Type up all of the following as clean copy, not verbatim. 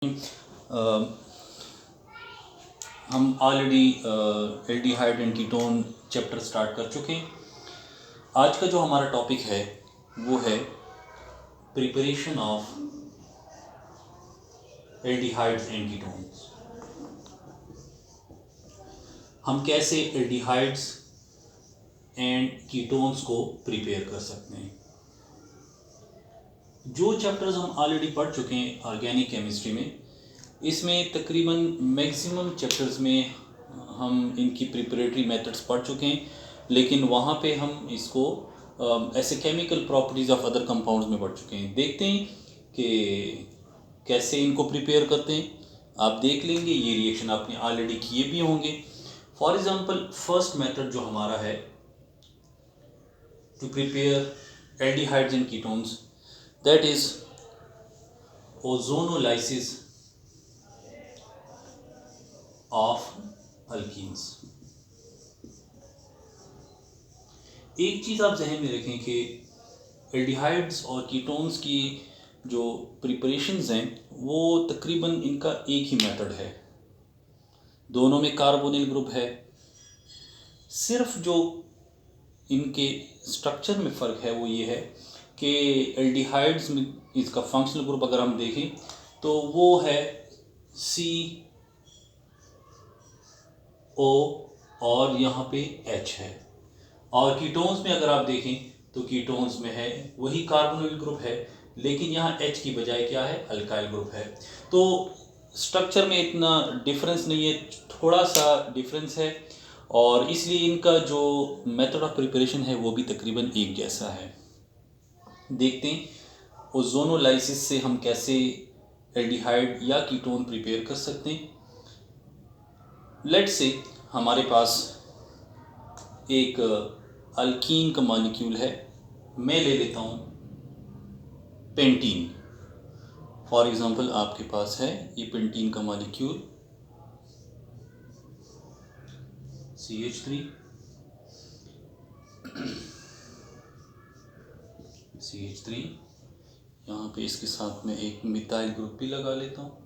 अ, हम already aldehyde and ketone chapter start कर चुके हैं। आज का जो हमारा टॉपिक है वो है preparation of aldehydes and ketones. हम कैसे एल्डिहाइड्स एंड कीटोन्स को प्रिपेयर कर सकते हैं। जो चैप्टर्स हम ऑलरेडी पढ़ चुके हैं ऑर्गेनिक केमिस्ट्री में, इसमें तकरीबन मैक्सिमम चैप्टर्स में हम इनकी प्रिपरेटरी मेथड्स पढ़ चुके हैं, लेकिन वहाँ पे हम इसको ऐसे chemical properties of other compounds में पढ़ चुके हैं। देखते हैं कि कैसे इनको प्रिपेयर करते हैं। आप देख लेंगे, ये रिएक्शन आपने ऑलरेडी किए भी होंगे। फॉर एग्जांपल फर्स्ट मेथड जो हमारा है to prepare aldehydes and ketones, that is ozonolysis of alkenes. एक चीज़ आप जहन में रखें कि एल्डिहाइड्स और कीटोन्स की जो प्रिपरेशंस हैं वो तकरीबन इनका एक ही मेथड है। दोनों में कार्बोनिल ग्रुप है। सिर्फ जो इनके स्ट्रक्चर में फ़र्क है वो ये है कि एल्डिहाइड्स में इसका फंक्शनल ग्रुप अगर हम देखें तो वो है CO और यहाँ पे H है। और कीटोन्स में अगर आप देखें तो कीटोन्स में है वही कार्बोनिल ग्रुप है, लेकिन यहाँ H की बजाय क्या है, अल्काइल ग्रुप है। तो स्ट्रक्चर में इतना डिफरेंस नहीं है, थोड़ा सा डिफरेंस है, और इसलिए इनका जो मेथड ऑफ प्रिपरेशन है वो भी तकरीबन एक जैसा है। देखते हैं ओजोनोलाइसिस से हम कैसे एल्डिहाइड या कीटोन प्रिपेयर कर सकते हैं। लेट्स से हमारे पास एक अल्कीन का मॉलिक्यूल है। मैं ले लेता हूँ पेंटीन। फॉर एग्जांपल आपके पास है ये पेंटीन का मॉलिक्यूल CH3 यहाँ पे इसके साथ में एक मिथाइल ग्रुप भी लगा लेता हूँ।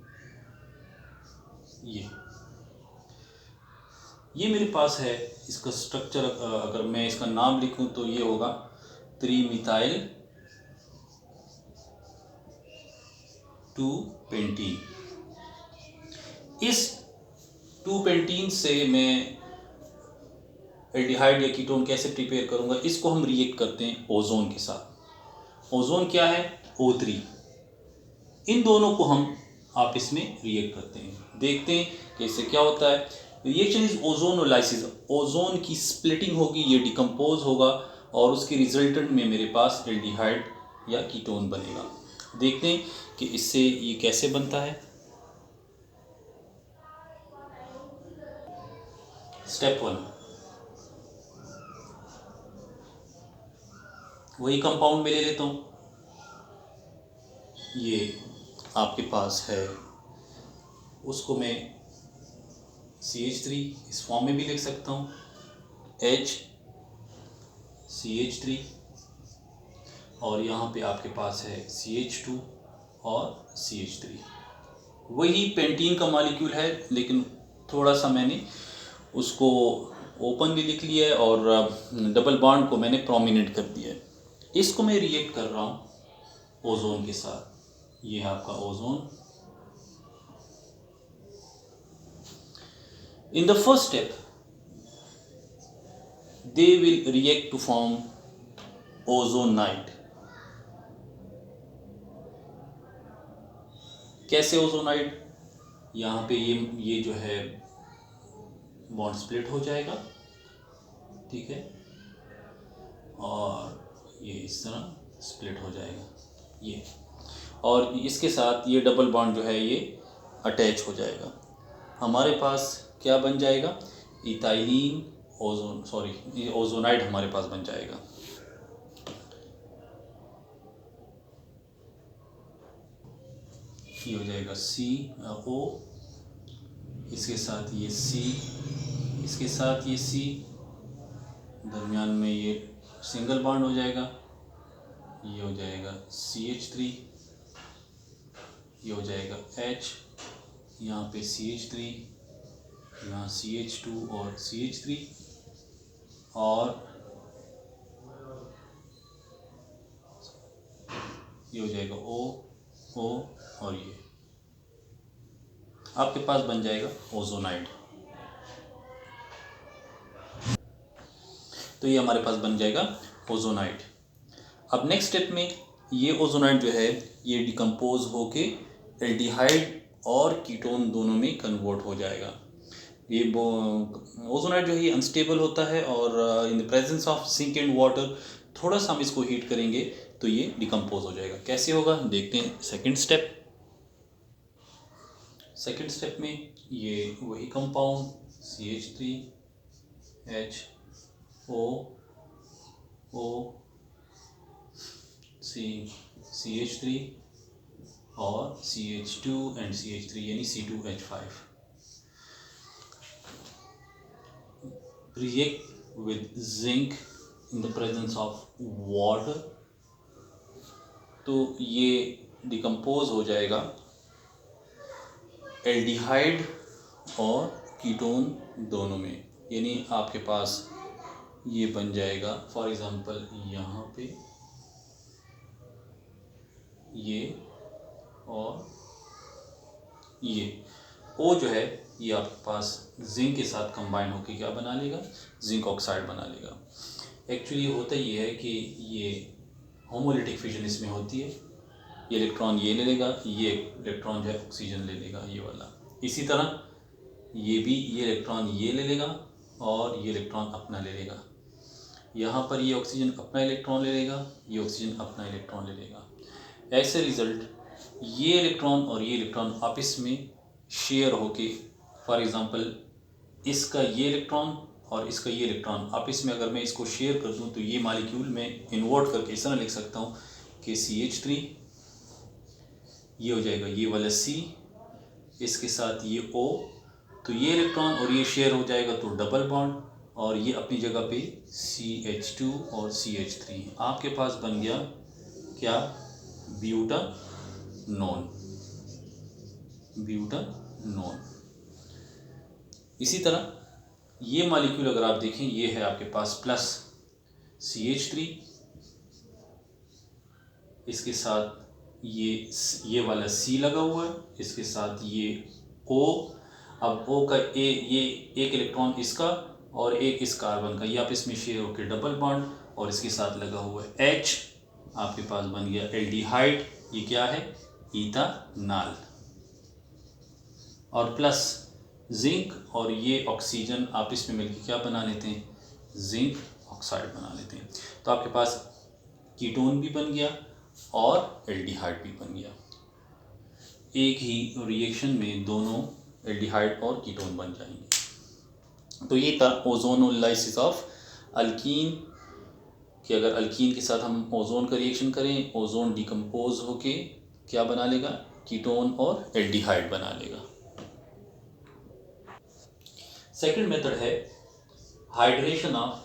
ये मेरे पास है। इसका स्ट्रक्चर अगर मैं इसका नाम लिखूं तो ये होगा 3-मिथाइल 2-पेंटीन। इस 2-पेंटीन से मैं एल्डिहाइड या कीटोन कैसे प्रिपेयर करूंगा, इसको हम रिएक्ट करते हैं ओजोन के साथ। ओजोन क्या है, O3। इन दोनों को हम आपस में रिएक्ट करते हैं। देखते हैं कि इससे क्या होता है। Reaction is ozonolysis. ओजोन की स्प्लिटिंग होगी, ये डिकम्पोज होगा और उसके रिजल्टेंट में मेरे पास एल्डिहाइड या कीटोन बनेगा। देखते हैं कि इससे ये कैसे बनता है। स्टेप 1, वही कंपाउंड में ले लेता हूँ। ये आपके पास है, उसको मैं CH3 इस फॉर्म में भी लिख सकता हूँ, HCH3, और यहाँ पे आपके पास है CH2 और CH3। वही पेंटीन का मॉलिक्यूल है, लेकिन थोड़ा सा मैंने उसको ओपन भी लिख लिया है और डबल बॉन्ड को मैंने प्रोमिनेंट कर दिया है। इसको मैं रिएक्ट कर रहा हूँ ओजोन के साथ। ये है आपका ozone. In the first step, they will react to form ozonide. कैसे ओजोनाइड, यहाँ पे ये जो है बॉन्ड स्प्लिट हो जाएगा, ठीक है, और ये इस तरह स्प्लिट हो जाएगा ये, और इसके साथ ये डबल बॉन्ड जो है ये अटैच हो जाएगा। हमारे पास क्या बन जाएगा, इथाइलिन ये ओजोनाइड हमारे पास बन जाएगा। ये हो जाएगा CO, इसके साथ ये C, इसके साथ ये C, दरमियान में ये सिंगल बॉन्ड हो जाएगा। ये हो जाएगा CH3, ये हो जाएगा H, यहाँ पे CH3, यहाँ CH2 और CH3, और ये हो जाएगा O और ये आपके पास बन जाएगा ओजोनाइड। तो ये हमारे पास बन जाएगा ओजोनाइड। अब नेक्स्ट स्टेप में ये ओजोनाइड जो है ये डिकम्पोज होके एल्डिहाइड और कीटोन दोनों में कन्वर्ट हो जाएगा। ये ओजोनाइड जो है ये अनस्टेबल होता है और इन the presence of zinc and water थोड़ा सा हम इसको हीट करेंगे तो ये डिकम्पोज हो जाएगा। कैसे होगा देखते हैं। सेकंड स्टेप में ये वही कंपाउंड CH3HOO और CH2 एंड CH3 यानी C2H5 react with zinc in the presence of water, तो ये डिकम्पोज हो जाएगा एल्डिहाइड और कीटोन दोनों में। यानी आपके पास ये बन जाएगा फॉर एग्ज़ाम्पल यहाँ पे ये और ये O जो है ये आपके पास जिंक के साथ कंबाइन होकर क्या बना लेगा, जिंक ऑक्साइड बना लेगा। एक्चुअली होता ये है कि ये होमोलिटिक फिजन इसमें होती है, ये इलेक्ट्रॉन ये ले लेगा, ये इलेक्ट्रॉन जो है ऑक्सीजन ले लेगा ये वाला। इसी तरह ये भी ये इलेक्ट्रॉन ये ले लेगा और ये इलेक्ट्रॉन अपना ले लेगा। यहाँ पर ये ऑक्सीजन अपना इलेक्ट्रॉन ले लेगा, ये ऑक्सीजन अपना इलेक्ट्रॉन ले लेगा। ऐसे रिज़ल्ट ये इलेक्ट्रॉन और ये इलेक्ट्रॉन आपस में शेयर होके फॉर एग्ज़ाम्पल इसका ये इलेक्ट्रॉन और इसका ये इलेक्ट्रॉन आपस में अगर मैं इसको शेयर कर दूं तो ये मालिक्यूल में इन्वर्ट करके इस तरह लिख सकता हूँ कि CH3 ये हो जाएगा ये वाला C, इसके साथ ये O, तो ये इलेक्ट्रॉन और ये शेयर हो जाएगा तो डबल बॉन्ड, और ये अपनी जगह पे CH2 और CH3 आपके पास बन गया क्या, ब्यूटानॉन। इसी तरह ये मॉलिक्यूल अगर आप देखें ये है आपके पास प्लस CH3, इसके साथ ये वाला C लगा हुआ है, इसके साथ ये O। अब O का ये एक इलेक्ट्रॉन इसका और एक इस कार्बन का, ये आप इसमें शेयर होकर डबल बॉन्ड, और इसके साथ लगा हुआ है H, आपके पास बन गया एल्डिहाइड। ये क्या है, इथानॉल। और प्लस जिंक और ये ऑक्सीजन आपस में मिलकर क्या बना लेते हैं, जिंक ऑक्साइड बना लेते हैं। तो आपके पास कीटोन भी बन गया और एल्डिहाइड भी बन गया। एक ही रिएक्शन में दोनों एल्डिहाइड और कीटोन बन जाएंगे। तो ये था ओजोनोलाइसिस ऑफ अल्कीन, कि अगर अल्कीन के साथ हम ओजोन का रिएक्शन करें, ओजोन डिकम्पोज होके क्या बना लेगा, कीटोन और एल्डिहाइड बना लेगा। सेकंड मेथड है हाइड्रेशन ऑफ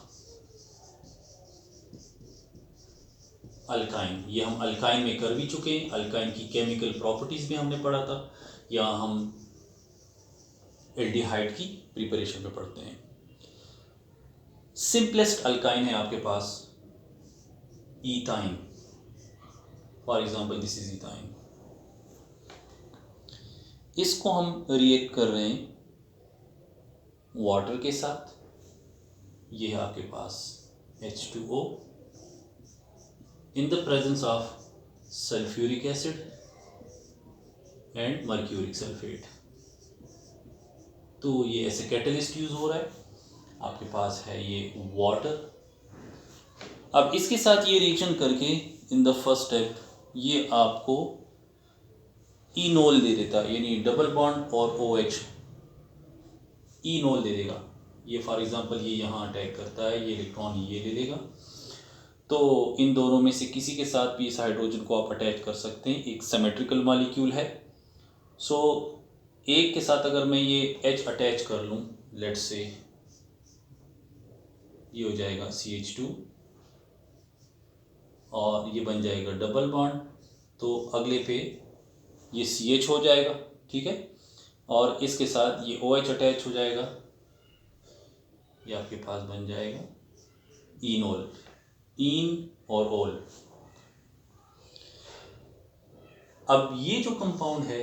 अल्काइन। ये हम अल्काइन में कर भी चुके हैं, अल्काइन की केमिकल प्रॉपर्टीज भी हमने पढ़ा था, या हम एल्डिहाइड की प्रिपरेशन में पढ़ते हैं। सिंपलेस्ट अल्काइन है आपके पास ethyne, for example this is ethyne. इसको हम रिएक्ट कर रहे हैं वाटर के साथ, ये है आपके पास H2O in the presence of sulfuric acid and mercuric sulfate। तो ये ऐसे कैटलिस्ट यूज हो रहा है, आपके पास है ये वाटर। अब इसके साथ ये रिएक्शन करके इन द फर्स्ट स्टेप ये आपको इनोल दे देता है, यानी डबल बॉन्ड और OH इनोल दे देगा। ये फॉर एग्जांपल ये यहाँ अटैक करता है, ये इलेक्ट्रॉन ये ले लेगा। तो इन दोनों में से किसी के साथ भी इस हाइड्रोजन को आप अटैच कर सकते हैं, एक सिमेट्रिकल मॉलिक्यूल है। सो एक के साथ अगर मैं ये H अटैच कर लूँ, लेट्स से ये हो जाएगा CH2 और ये बन जाएगा डबल बॉन्ड, तो अगले पे ये CH हो जाएगा, ठीक है। और इसके साथ ये OH अटैच हो जाएगा, ये आपके पास बन जाएगा इनोल, इन और ओल। अब ये जो कंपाउंड है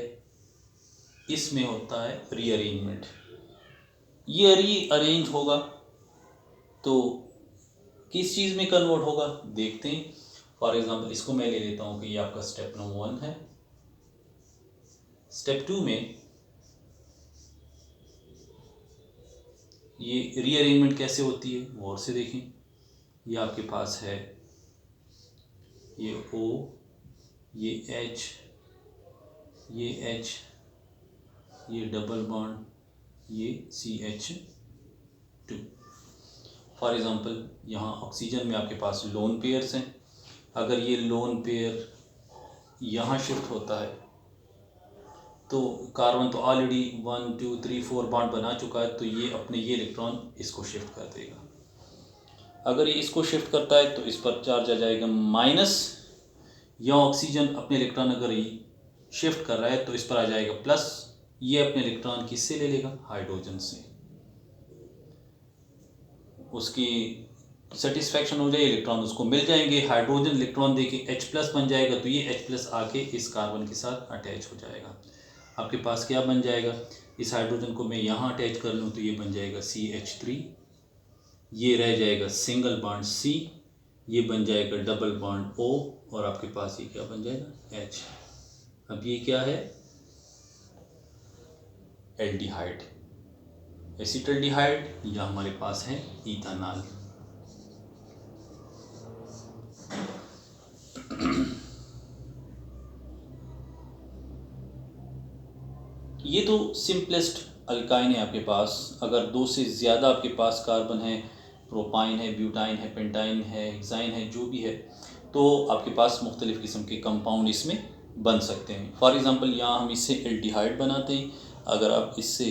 इसमें होता है रीअरेंजमेंट। ये रीअरेंज होगा तो किस चीज़ में कन्वर्ट होगा देखते हैं। फॉर एग्जांपल इसको मैं ले लेता हूँ कि ये आपका स्टेप नंबर 1 है। स्टेप 2 में ये रीअरेंजमेंट कैसे होती है गौर से देखें। ये आपके पास है ये O, ये H, ये H, ये डबल बॉन्ड, ये CH2। फॉर एग्ज़ाम्पल यहाँ ऑक्सीजन में आपके पास लोन पेयर्स हैं। अगर ये लोन पेयर यहाँ शिफ्ट होता है तो कार्बन तो ऑलरेडी 1 2 3 4 बॉन्ड बना चुका है, तो ये अपने ये इलेक्ट्रॉन इसको शिफ्ट कर देगा। अगर ये इसको शिफ्ट करता है तो इस पर चार्ज आ जाएगा माइनस, या ऑक्सीजन अपने इलेक्ट्रॉन अगर ये शिफ्ट कर रहा है तो इस पर आ जाएगा प्लस। ये अपने इलेक्ट्रॉन किससे ले लेगा, हाइड्रोजन से। उसकी सेटिस्फैक्शन हो जाए, इलेक्ट्रॉन उसको मिल जाएंगे, हाइड्रोजन इलेक्ट्रॉन देके H+ बन जाएगा, तो ये H+ आके इस कार्बन के साथ अटैच हो जाएगा। आपके पास क्या बन जाएगा, इस हाइड्रोजन को मैं यहाँ अटैच कर लूँ तो ये बन जाएगा CH3, ये रह जाएगा सिंगल बॉन्ड C, ये बन जाएगा डबल बॉन्ड O, और आपके पास ये क्या बन जाएगा H। अब ये क्या है, एल्डिहाइड, एसिटल्डिहाइड, या हमारे पास है इथानॉल। ये तो सिंपलेस्ट अल्काइन है आपके पास। अगर 2 से ज़्यादा आपके पास कार्बन है, प्रोपाइन है, ब्यूटाइन है, पेंटाइन है, हेक्साइन है, जो भी है, तो आपके पास मुख्तलिफ़ किस्म के कंपाउंड इसमें बन सकते हैं। फॉर एग्ज़ाम्पल यहाँ हम इससे एल्डिहाइड बनाते हैं। अगर आप इससे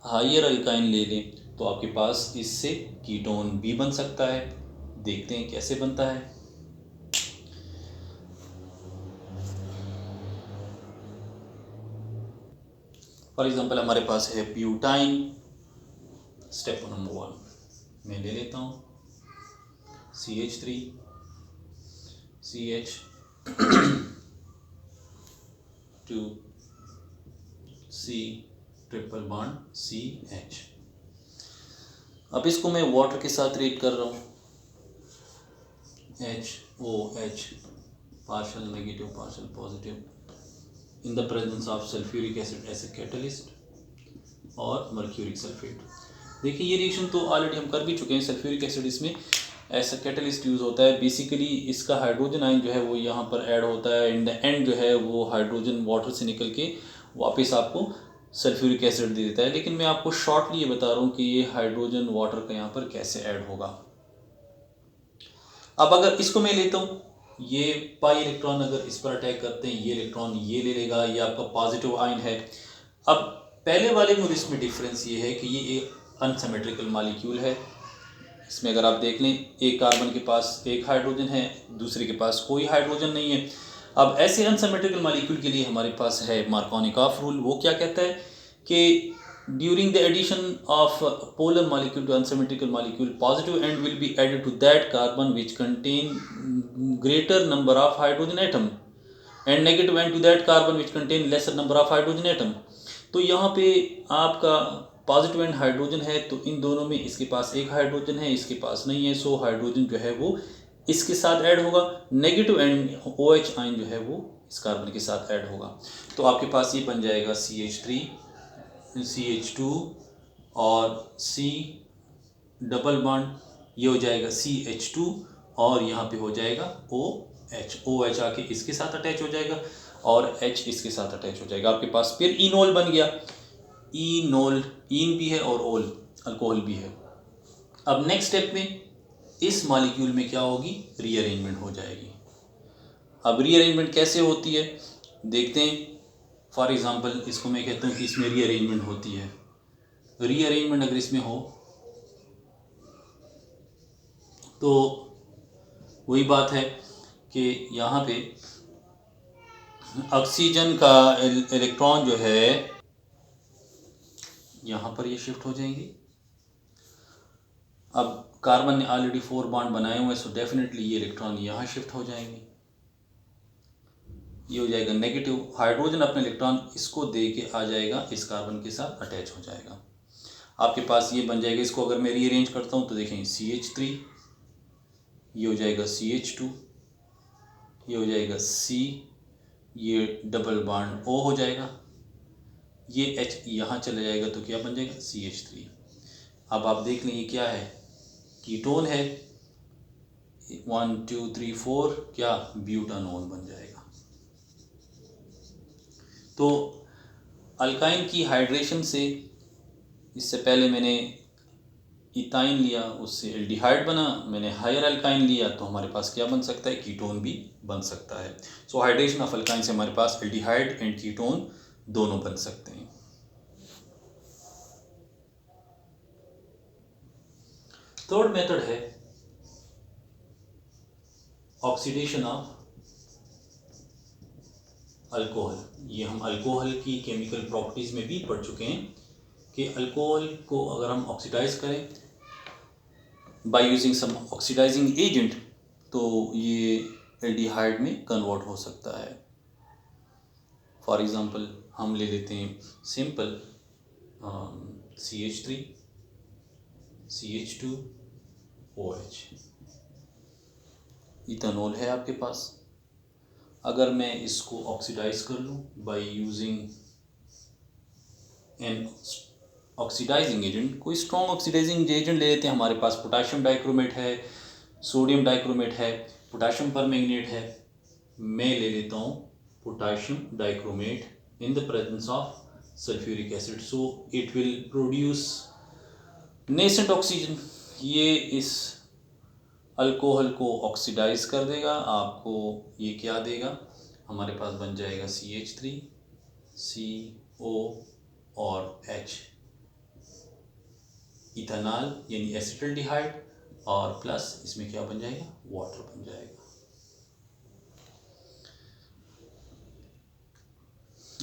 हायर अल्काइन ले लें तो आपके पास इससे कीटोन भी बन सकता है। देखते हैं कैसे बनता है। फॉर एग्ज़ाम्पल हमारे पास है ब्यूटाइन, स्टेप नंबर 1 मैं ले लेता हूँ CH3 CH 2 C triple bond CH। अब इसको मैं वाटर के साथ रिएक्ट कर रहा हूँ, HOH partial negative partial positive in the presence of sulphuric acid as a catalyst और मर्क्यूरिक सल्फेट। देखिए ये रिएक्शन तो ऑलरेडी हम कर भी चुके हैं। सल्फ्यूरिक एसिड इसमें एज ए कैटलिस्ट यूज़ होता है। बेसिकली इसका हाइड्रोजन आयन जो है वो यहाँ पर ऐड होता है, इन द एंड जो है वो हाइड्रोजन वाटर से निकल के वापस आपको सल्फ्यूरिक एसिड दे देता है। लेकिन मैं आपको शॉर्टली ये बता रहा हूँ कि ये हाइड्रोजन वाटर का यहाँ पर कैसे ऐड होगा। अब अगर इसको मैं लेता हूँ, ये पाई इलेक्ट्रॉन अगर इस पर अटैक करते हैं, ये इलेक्ट्रॉन ये ले लेगा, ये आपका पॉजिटिव आयन है। अब पहले वाले में और इसमें डिफरेंस ये है कि ये एक अनसिमेट्रिकल मॉलिक्यूल है। इसमें अगर आप देख लें, एक कार्बन के पास एक हाइड्रोजन है, दूसरे के पास कोई हाइड्रोजन नहीं है। अब ऐसे अनसिमेट्रिकल मॉलिक्यूल के लिए हमारे पास है मार्कोनिकॉफ रूल। वो क्या कहता है कि during the addition of polar molecule to unsymmetrical molecule, positive end will be added to that carbon which contain greater number of hydrogen atom and negative end to that carbon which contain lesser number of hydrogen atom। तो यहाँ पे आपका positive and hydrogen है, तो इन दोनों में इसके पास एक हाइड्रोजन है, इसके पास नहीं है, सो हाइड्रोजन जो है वो इसके साथ ऐड होगा। नेगेटिव एंड OH आयन जो है वो इस कार्बन के साथ ऐड होगा। तो आपके पास ये बन जाएगा CH3 CH2 और C डबल बॉन्ड, ये हो जाएगा CH2 और यहाँ पे हो जाएगा OH आके इसके साथ अटैच हो जाएगा और H इसके साथ अटैच हो जाएगा। आपके पास फिर इनोल बन गया। इनोल, इन भी है और ओल अल्कोहल भी है। अब नेक्स्ट स्टेप में इस मॉलिक्यूल में क्या होगी, रीअरेंजमेंट हो जाएगी। अब रीअरेंजमेंट कैसे होती है देखते हैं। फॉर एग्ज़ाम्पल इसको मैं कहता हूँ कि इसमें रीअरेंजमेंट होती है। रीअरेंजमेंट अगर इसमें हो तो वही बात है कि यहाँ पे ऑक्सीजन का इलेक्ट्रॉन जो है यहाँ पर ये शिफ्ट हो जाएंगे। अब कार्बन ने ऑलरेडी 4 बॉन्ड बनाए हुए हैं, सो डेफिनेटली ये इलेक्ट्रॉन यहाँ शिफ्ट हो जाएंगे। ये हो जाएगा नेगेटिव, हाइड्रोजन अपने इलेक्ट्रॉन इसको दे के आ जाएगा, इस कार्बन के साथ अटैच हो जाएगा। आपके पास ये बन जाएगा। इसको अगर मैं रीअरेंज करता हूँ तो देखें CH3, ये हो जाएगा CH2, ये हो जाएगा C, ये डबल बॉन्ड O हो जाएगा, ये H यहाँ चला जाएगा तो क्या बन जाएगा CH3। अब आप देख लें ये क्या है, कीटोन है। 1 2 3 4 क्या ब्यूटानोल बन जाएगा। तो अल्काइन की हाइड्रेशन से, इससे पहले मैंने इथाइन लिया, उससे एल्डिहाइड बना, मैंने हायर अल्काइन लिया तो हमारे पास क्या बन सकता है, कीटोन भी बन सकता है। सो हाइड्रेशन ऑफ अल्काइन से हमारे पास एल्डिहाइड एंड कीटोन दोनों बन सकते हैं। थर्ड मेथड है ऑक्सीडेशन ऑफ अल्कोहल। ये हम अल्कोहल की केमिकल प्रॉपर्टीज में भी पढ़ चुके हैं कि अल्कोहल को अगर हम ऑक्सीडाइज करें by using some oxidising agent तो ये एल्डिहाइड में कन्वर्ट हो सकता है। फॉर एग्जांपल हम ले लेते हैं simple CH3 CH2 OH, ethanol है आपके पास। अगर मैं इसको ऑक्सीडाइज कर लूँ by using an oxidising agent, कोई स्ट्रॉन्ग ऑक्सीडाइजिंग एजेंट ले लेते हैं। हमारे पास पोटाशियम डाइक्रोमेट है, सोडियम डाइक्रोमेट है, पोटाशियम परमैंगनेट है। मैं ले लेता हूँ potassium dichromate in the presence of sulphuric acid, so it will produce nascent oxygen. ये इस अल्कोहल को ऑक्सीडाइज कर देगा, आपको ये क्या देगा, हमारे पास बन जाएगा CH3 CO और H, इथेनॉल यानी एसिटल्डिहाइड, और प्लस इसमें क्या बन जाएगा, वाटर बन जाएगा।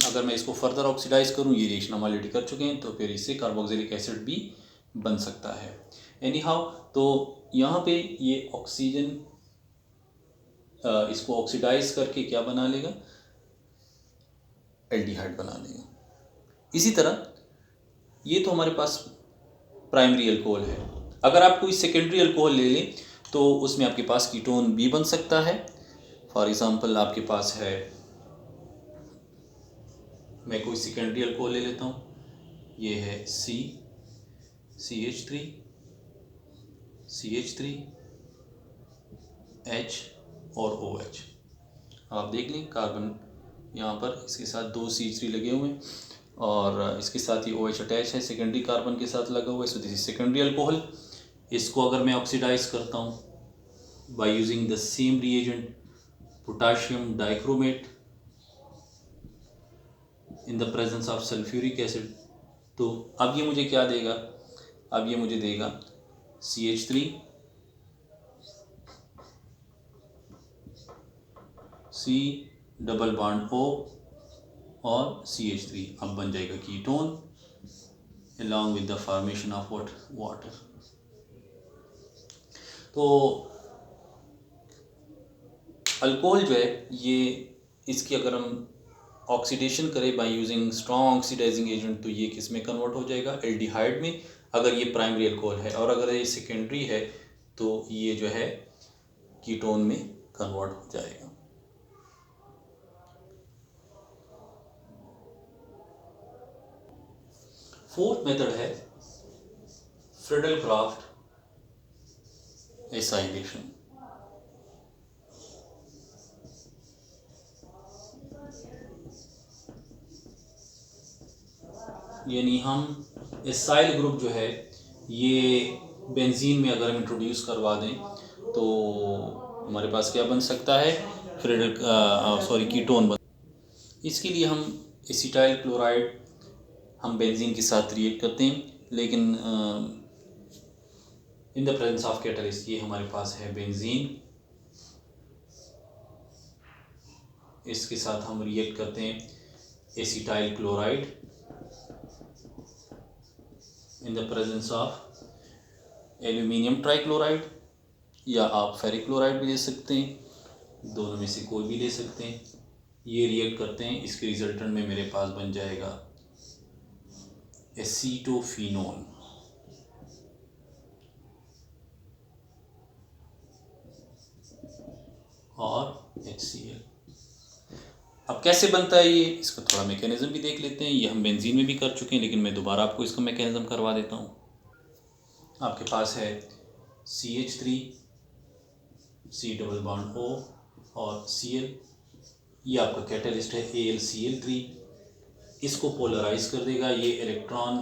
अगर मैं इसको फर्दर ऑक्सीडाइज करूं, ये रिएक्शन हम ऑलरेडी कर चुके हैं, तो फिर इससे कार्बोक्सिलिक एसिड भी बन सकता है। एनी हाउ, तो यहाँ पे ये ऑक्सीजन इसको ऑक्सीडाइज करके क्या बना लेगा, एल्डिहाइड बना लेगा। इसी तरह ये तो हमारे पास प्राइमरी अल्कोहल है। अगर आप कोई सेकेंडरी अल्कोहल ले लें तो उसमें आपके पास कीटोन भी बन सकता है। फॉर एग्जांपल आपके पास है, मैं कोई सेकेंडरी अल्कोहल ले लेता हूँ, ये है CH3 H और OH। आप देख लें कार्बन यहाँ पर इसके साथ 2 CH3 लगे हुए हैं और इसके साथ ही OH अटैच है, सेकेंडरी कार्बन के साथ लगा हुआ है, so this is secondary alcohol. इसको अगर मैं ऑक्सीडाइज करता हूँ by using the same reagent potassium dichromate in the presence of sulphuric acid, तो अब ये मुझे क्या देगा, अब ये मुझे देगा CH3 C double bond O और CH3, अब बन जाएगा ketone along with the formation of what, water। तो अल्कोहल जो है ये, इसकी अगर हम ऑक्सीडेशन करें by using strong oxidising agent तो ये किस में कन्वर्ट हो जाएगा, एल्डिहाइड में, अगर ये प्राइमरी अल्कोहल है। और अगर ये सेकेंडरी है तो ये जो है कीटोन में कन्वर्ट हो जाएगा। फोर्थ मेथड है फ्रीडल क्राफ्ट एसाइलेशन। यानी हम एसाइल ग्रुप जो है ये बेंजीन में अगर हम इंट्रोड्यूस करवा दें तो हमारे पास क्या बन सकता है, फ्रीडल कीटोन बन। इसके लिए हम एसिटाइल क्लोराइड हम बेंजीन के साथ रिएक्ट करते हैं, लेकिन इन द प्रेजेंस ऑफ कैटलिस्ट ये हमारे पास है बेंजीन, इसके साथ हम रिएक्ट करते हैं acetyl chloride in the presence of aluminium trichloride, या आप फेरिक क्लोराइड भी ले सकते हैं, दोनों में से कोई भी ले सकते हैं। ये रिएक्ट करते हैं, इसके रिजल्टेंट में मेरे पास बन जाएगा एसीटोफिनोन। और HCl। अब कैसे बनता है ये, इसका थोड़ा मैकेनिज्म भी देख लेते हैं। ये हम बेंजीन में भी कर चुके हैं, लेकिन मैं दोबारा आपको इसका मैकेनिज्म करवा देता हूँ। आपके पास है CH3 C double bond O और Cl, ये आपका कैटलिस्ट है AlCl3। इसको पोलराइज कर देगा, ये इलेक्ट्रॉन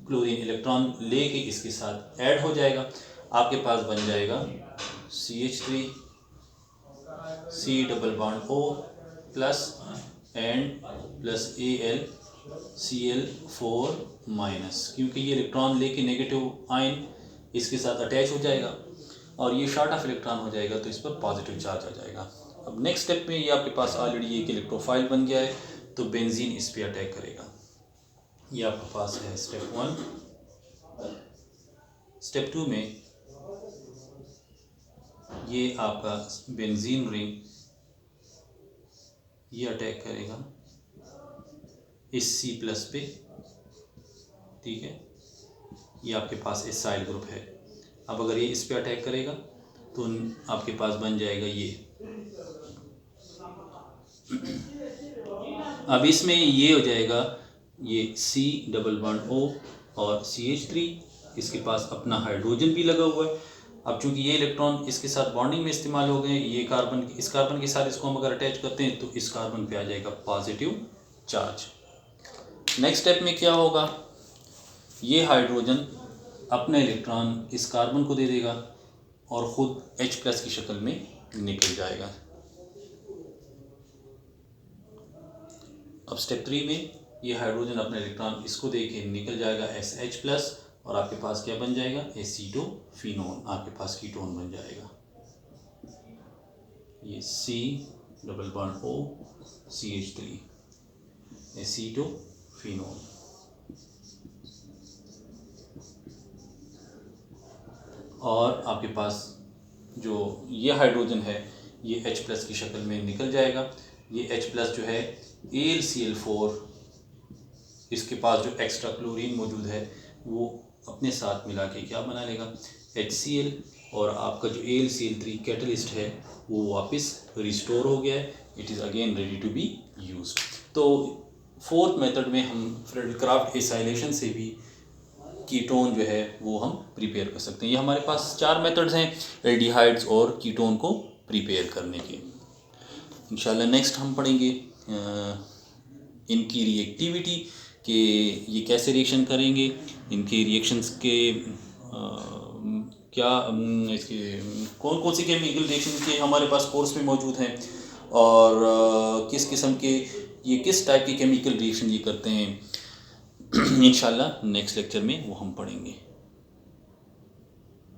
क्लोरीन इलेक्ट्रॉन लेके इसके साथ ऐड हो जाएगा। आपके पास बन जाएगा CH3 C double bond O plus and plus AlCl4 minus, क्योंकि ये इलेक्ट्रॉन लेके नेगेटिव आयन इसके साथ अटैच हो जाएगा और ये शॉर्ट ऑफ इलेक्ट्रॉन हो जाएगा, तो इस पर पॉजिटिव चार्ज आ जाएगा। अब नेक्स्ट स्टेप में ये आपके पास ऑलरेडी एक इलेक्ट्रोफाइल बन गया है, तो बेंजीन इस पे अटैक करेगा। ये आपके पास है स्टेप 1। स्टेप 2 में ये आपका बेंजीन रिंग ये अटैक करेगा इस C+ पे, ठीक है। ये आपके पास एसाइल ग्रुप है। अब अगर ये इस पे अटैक करेगा तो आपके पास बन जाएगा ये। अब इसमें ये हो जाएगा ये C डबल बॉन्ड O और CH3, इसके पास अपना हाइड्रोजन भी लगा हुआ है। अब चूंकि ये इलेक्ट्रॉन इसके साथ बॉन्डिंग में इस्तेमाल हो गए, ये कार्बन इस कार्बन के साथ इसको हम अगर अटैच करते हैं तो इस कार्बन पे आ जाएगा पॉजिटिव चार्ज। नेक्स्ट स्टेप में क्या होगा, ये हाइड्रोजन अपना इलेक्ट्रॉन इस कार्बन को दे देगा और ख़ुद H+ की शक्ल में निकल जाएगा। अब स्टेप 3 में ये हाइड्रोजन अपना इलेक्ट्रॉन इसको दे के निकल जाएगा SH+, और आपके पास क्या बन जाएगा, एसीटोफिनोन, आपके पास कीटोन बन जाएगा। ये C double bond O CH3 acetophenone. और आपके पास जो ये हाइड्रोजन है ये H+ की शक्ल में निकल जाएगा। ये H+ जो है AlCl4, इसके पास जो एक्स्ट्रा क्लोरीन मौजूद है वो अपने साथ मिला के क्या बना लेगा, HCl, और आपका जो AlCl3 कैटलिस्ट है वो वापस रिस्टोर हो गया है। It is again ready to be used. तो फोर्थ मेथड में हम फ्रेडल-क्राफ्ट एसाइलेशन से भी कीटोन जो है वो हम प्रिपेयर कर सकते हैं। ये हमारे पास 4 मेथड्स हैं एल्डिहाइड्स और कीटोन को प्रिपेयर करने के। इंशाल्लाह नेक्स्ट हम पढ़ेंगे इनकी रिएक्टिविटी कि ये कैसे रिएक्शन करेंगे, इनके रिएक्शंस के क्या इसके कौन कौन सी केमिकल रिएक्शन के हमारे पास कोर्स में मौजूद हैं, और किस किस्म के ये किस टाइप की केमिकल रिएक्शन ये करते हैं। इंशाल्लाह नेक्स्ट लेक्चर में वो हम पढ़ेंगे।